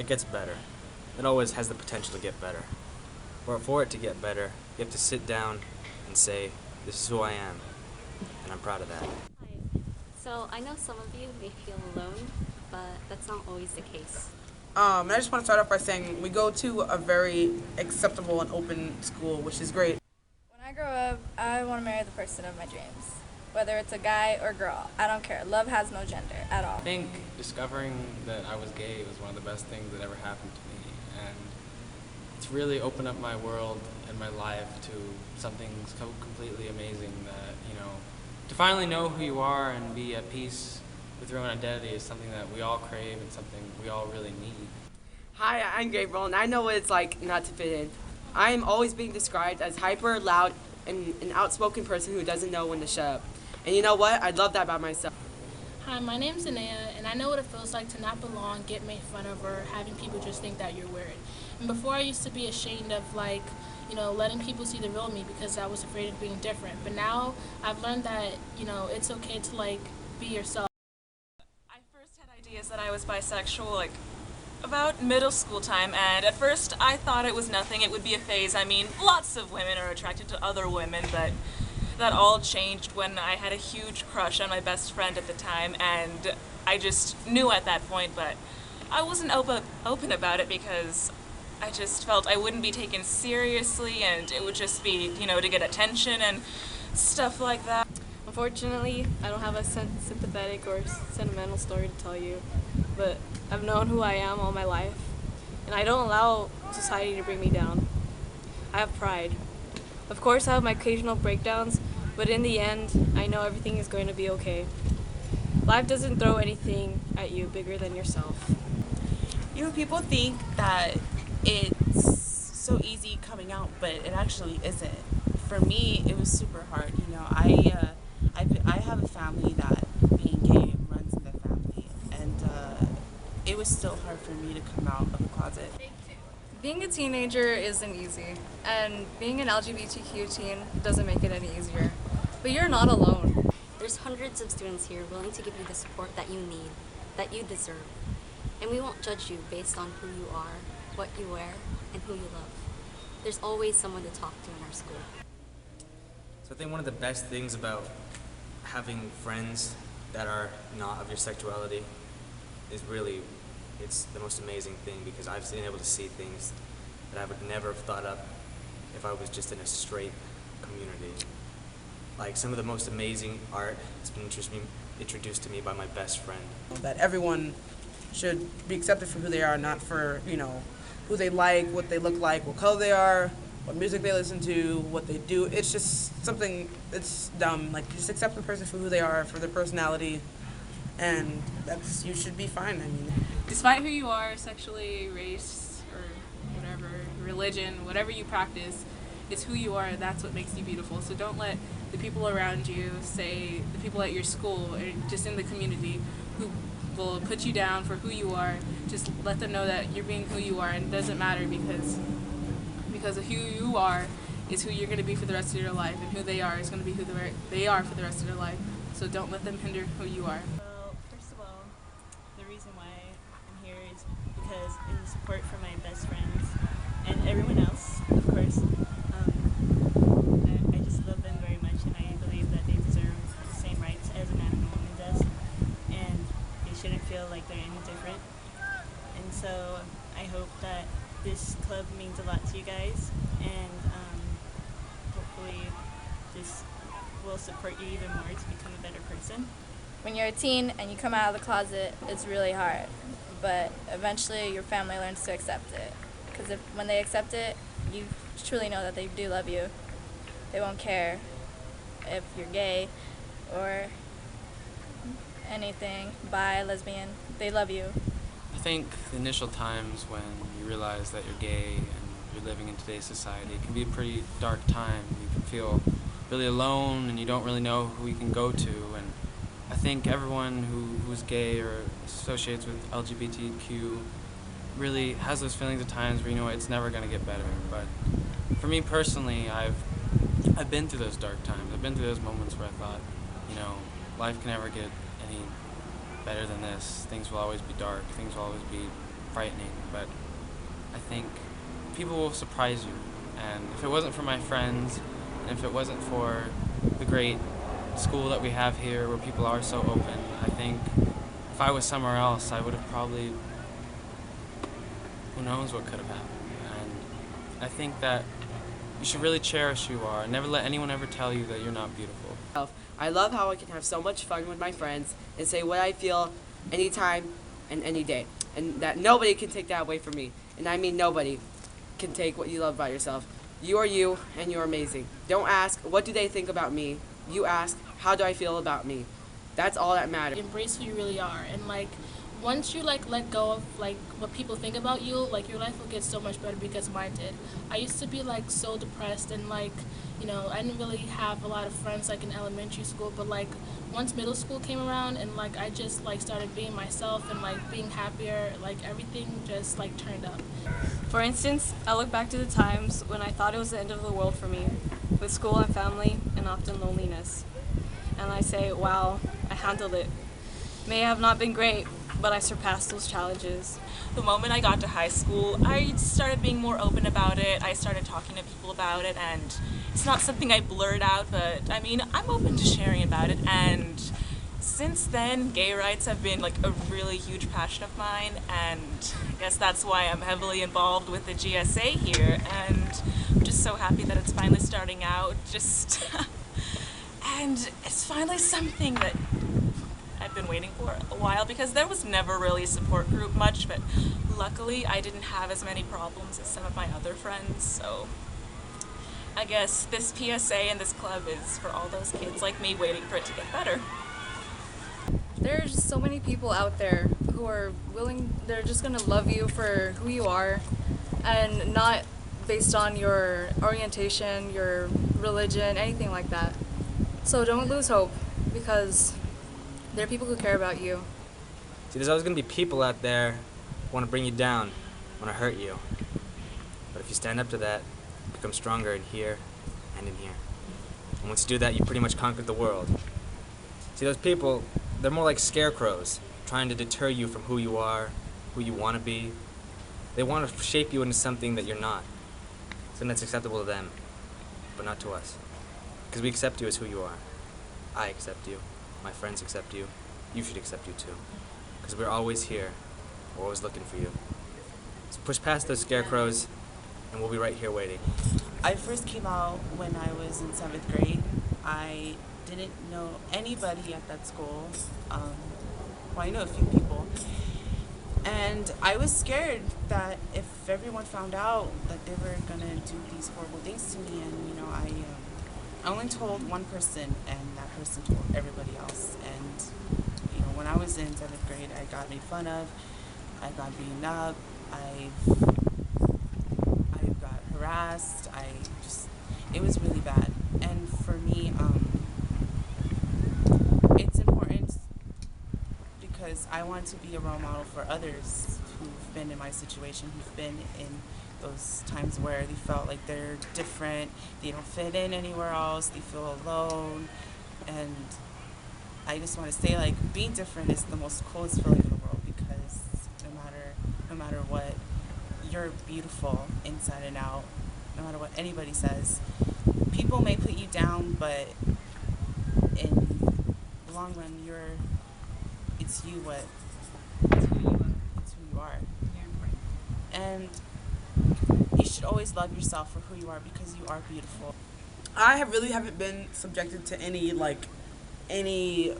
gets better. It always has the potential to get better. Or for it to get better, you have to sit down and say, this is who I am, and I'm proud of that. Hi. So I know some of you may feel alone, but that's not always the case. And I just want to start off by saying we go to a very acceptable and open school, which is great. When I grow up, I want to marry the person of my dreams. Whether it's a guy or girl, I don't care. Love has no gender at all. I think discovering that I was gay was one of the best things that ever happened to me, and it's really opened up my world and my life to something so completely amazing that, to finally know who you are and be at peace with your own identity is something that we all crave and something we all really need. Hi, I'm Gabriel, and I know what it's like not to fit in. I am always being described as hyper, loud, and an outspoken person who doesn't know when to shut up. And you know what? I love that about myself. Hi, my name's Anaya, and I know what it feels like to not belong, get made fun of, or having people just think that you're weird. And before I used to be ashamed of, letting people see the real me because I was afraid of being different. But now I've learned that, it's okay to, be yourself. I first had ideas that I was bisexual, about middle school time, and at first I thought it was nothing, it would be a phase. I mean, lots of women are attracted to other women, but that all changed when I had a huge crush on my best friend at the time, and I just knew at that point, but I wasn't open about it because I just felt I wouldn't be taken seriously, and it would just be, to get attention and stuff like that. Unfortunately, I don't have a sympathetic or sentimental story to tell you, but I've known who I am all my life, and I don't allow society to bring me down. I have pride. Of course, I have my occasional breakdowns, but in the end, I know everything is going to be okay. Life doesn't throw anything at you bigger than yourself. People think that it's so easy coming out, but it actually isn't. For me, it was super hard. I have a family that being gay runs in the family, and it was still hard for me to come out of the closet. Being a teenager isn't easy, and being an LGBTQ teen doesn't make it any easier. But you're not alone. There's hundreds of students here willing to give you the support that you need, that you deserve. And we won't judge you based on who you are, what you wear, and who you love. There's always someone to talk to in our school. So I think one of the best things about having friends that are not of your sexuality is really, it's the most amazing thing because I've been able to see things that I would never have thought up if I was just in a straight community. Like some of the most amazing art has been introduced to me by my best friend. That everyone should be accepted for who they are, not for, who they like, what they look like, what color they are, what music they listen to, what they do. It's just something, it's dumb. Just accept the person for who they are, for their personality, and you should be fine. Despite who you are, sexually, race, or whatever, religion, whatever you practice, it's who you are, that's what makes you beautiful. So don't let the people around you, say the people at your school, or just in the community, who will put you down for who you are, just let them know that you're being who you are, and it doesn't matter because of who you are is who you're going to be for the rest of your life, and who they are is going to be who they are for the rest of their life. So don't let them hinder who you are. Well, first of all, the reason why I'm here is because in support for my best friends and everyone else, of course. I just love them very much, and I believe that they deserve the same rights as a man and a woman does, and they shouldn't feel like they're any different. And so I hope that this club means a lot to you guys, and hopefully this will support you even more to become a better person. When you're a teen and you come out of the closet, it's really hard, but eventually your family learns to accept it. Because when they accept it, you truly know that they do love you. They won't care if you're gay or anything, bi, lesbian, they love you. I think the initial times when you realize that you're gay and you're living in today's society, it can be a pretty dark time. You can feel really alone and you don't really know who you can go to. And I think everyone who's gay or associates with LGBTQ really has those feelings at times where it's never going to get better. But for me personally, I've been through those dark times. I've been through those moments where I thought, life can never get any better than this. Things will always be dark. Things will always be frightening, but I think people will surprise you. And if it wasn't for my friends, and if it wasn't for the great school that we have here where people are so open, I think if I was somewhere else, I would have probably, who knows what could have happened. And I think that you should really cherish who you are and never let anyone ever tell you that you're not beautiful. I love how I can have so much fun with my friends and say what I feel anytime and any day. And that nobody can take that away from me. And I mean nobody can take what you love about yourself. You are you, and you're amazing. Don't ask, what do they think about me? You ask, how do I feel about me? That's all that matters. Embrace who you really are, and once you let go of what people think about you, your life will get so much better, because mine did. I used to be so depressed, and I didn't really have a lot of friends in elementary school, but once middle school came around, and I just started being myself and being happier, everything just turned up. For instance, I look back to the times when I thought it was the end of the world for me, with school and family and often loneliness. And I say, wow, I handled it. May have not been great, but I surpassed those challenges. The moment I got to high school, I started being more open about it. I started talking to people about it, and it's not something I blurred out, but I mean, I'm open to sharing about it. And since then, gay rights have been a really huge passion of mine, and I guess that's why I'm heavily involved with the GSA here, and I'm just so happy that it's finally starting out, and it's finally something that I've been waiting for a while, because there was never really a support group much, but luckily I didn't have as many problems as some of my other friends, so I guess this PSA and this club is for all those kids like me waiting for it to get better. There's so many people out there who are they're just gonna love you for who you are, and not based on your orientation, your religion, anything like that. So don't lose hope, because there are people who care about you. See, there's always going to be people out there who want to bring you down, want to hurt you. But if you stand up to that, you become stronger in here and in here. And once you do that, you pretty much conquered the world. See, those people, they're more like scarecrows, trying to deter you from who you are, who you want to be. They want to shape you into something that you're not, something that's acceptable to them, but not to us. Because we accept you as who you are. I accept you. My friends accept you. You should accept you too. Because we're always here. We're always looking for you. So push past those scarecrows, and we'll be right here waiting. I first came out when I was in 7th grade. I didn't know anybody at that school. Well, I know a few people. And I was scared that if everyone found out that they were going to do these horrible things to me, and I only told one person, and that person told everybody else. And when I was in 7th grade, I got made fun of, I got beaten up, I got harassed. It was really bad. And for me, it's important because I want to be a role model for others who've been in my situation, who've been in those times where they felt like they're different, they don't fit in anywhere else, they feel alone. And I just want to say, being different is the most coolest feeling in the world, because no matter what, you're beautiful inside and out, no matter what anybody says. People may put you down, but in the long run, it's who you are. And you should always love yourself for who you are, because you are beautiful. I haven't been subjected to any any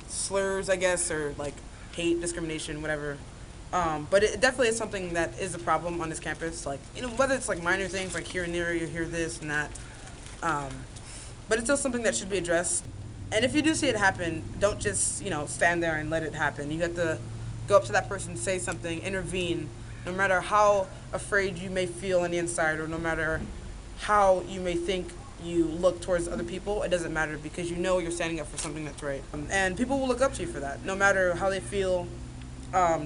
slurs, I guess, or hate, discrimination, whatever. But it definitely is something that is a problem on this campus. Whether it's minor things here and there, you hear this and that. But it's still something that should be addressed. And if you do see it happen, don't just stand there and let it happen. You have to go up to that person, say something, intervene. No matter how afraid you may feel on the inside, or no matter how you may think you look towards other people, it doesn't matter, because you're standing up for something that's right. And people will look up to you for that, no matter how they feel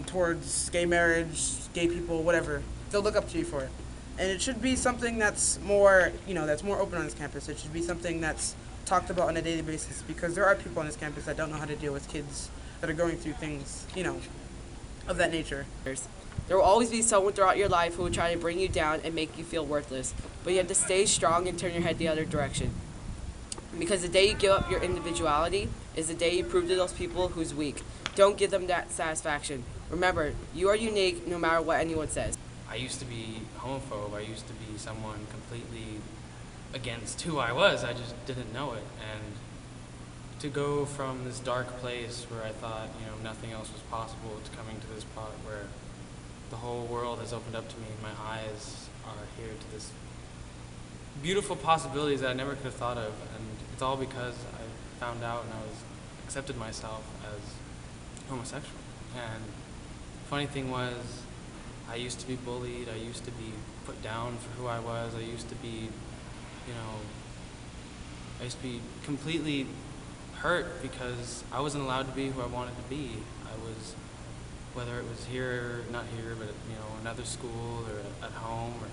towards gay marriage, gay people, whatever. They'll look up to you for it. And it should be something that's more, that's more open on this campus. It should be something that's talked about on a daily basis, because there are people on this campus that don't know how to deal with kids that are going through things, of that nature. There will always be someone throughout your life who will try to bring you down and make you feel worthless, but you have to stay strong and turn your head the other direction. Because the day you give up your individuality is the day you prove to those people who's weak. Don't give them that satisfaction. Remember, you are unique no matter what anyone says. I used to be homophobe. I used to be someone completely against who I was. I just didn't know it. And to go from this dark place where I thought, nothing else was possible, to coming to this part where the whole world has opened up to me. My eyes are here to this beautiful possibilities that I never could have thought of. And it's all because I found out and I accepted myself as homosexual. And the funny thing was, I used to be bullied, I used to be put down for who I was, I used to be, I used to be completely hurt because I wasn't allowed to be who I wanted to be. I was, whether it was here, not here, but another school or at home, or,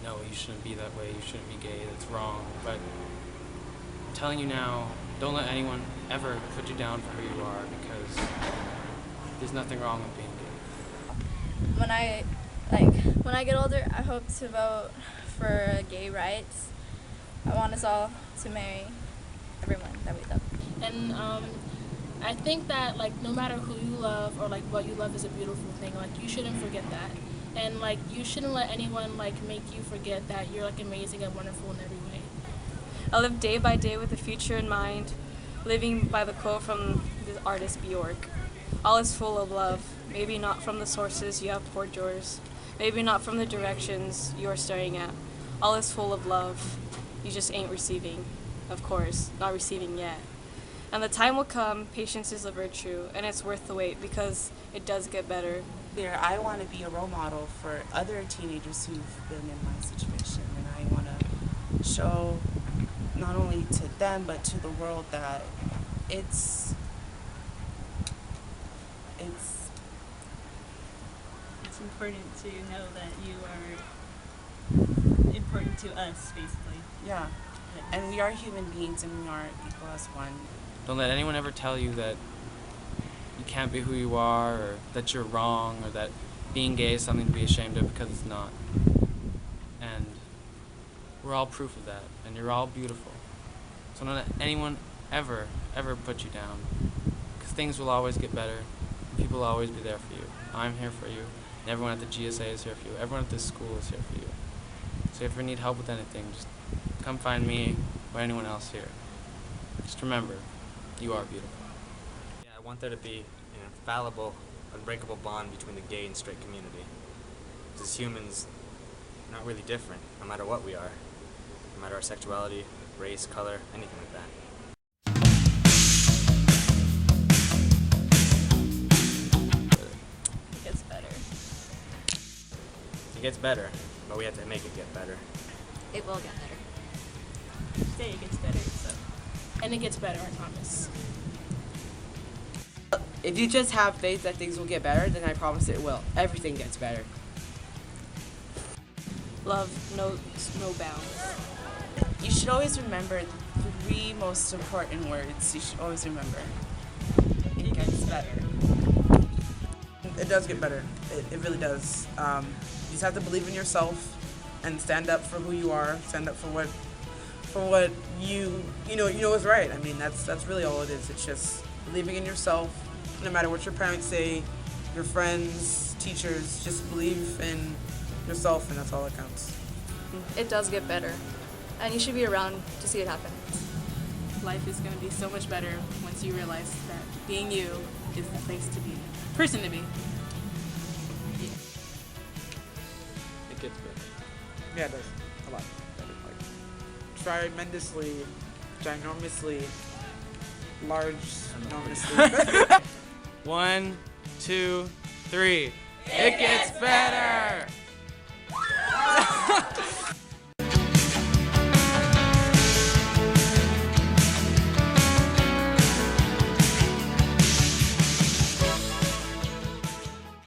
no, you shouldn't be that way, you shouldn't be gay, that's wrong. But I'm telling you now, don't let anyone ever put you down for who you are, because there's nothing wrong with being gay. When I get older, I hope to vote for gay rights. I want us all to marry everyone that we love. And I think that no matter who you love or what you love is a beautiful thing. You shouldn't forget that. And you shouldn't let anyone make you forget that you're amazing and wonderful in every way. I live day by day with the future in mind, living by the quote from the artist Bjork. All is full of love, maybe not from the sources you have poured yours, maybe not from the directions you are staring at. All is full of love, you just ain't receiving. Of course, not receiving yet. And the time will come, patience is a virtue, and it's worth the wait because it does get better. I want to be a role model for other teenagers who've been in my situation, and I want to show not only to them but to the world that it's important to know that you are important to us, basically. Yeah, and we are human beings and we are equal as one. Don't let anyone ever tell you that you can't be who you are, or that you're wrong, or that being gay is something to be ashamed of, because it's not. And we're all proof of that, and you're all beautiful. So don't let anyone ever put you down, because things will always get better. People will always be there for you. I'm here for you, and everyone at the GSA is here for you. Everyone at this school is here for you. So if you need help with anything, just come find me or anyone else here. Just remember, you are beautiful. Yeah, I want there to be an infallible, unbreakable bond between the gay and straight community. Because as humans, we're not really different, no matter what we are. No matter our sexuality, race, color, anything like that. It gets better. It gets better, but we have to make it get better. It will get better. Each day it gets better, so. And it gets better, I promise. If you just have faith that things will get better, then I promise it will. Everything gets better. Love knows no bounds. You should always remember the 3 most important words. You should always remember. It gets better. It does get better. It really does. You just have to believe in yourself and stand up for who you are. Stand up for what you know is right. I mean, that's really all it is. It's just believing in yourself, no matter what your parents say, your friends, teachers. Just believe in yourself, and that's all that counts. It does get better, and you should be around to see it happen. Life is going to be so much better once you realize that being you is the place to be, person to be. It gets better. Yeah, it does. A lot better. Tremendously, ginormously, large, enormously. 1, 2, 3. It gets better!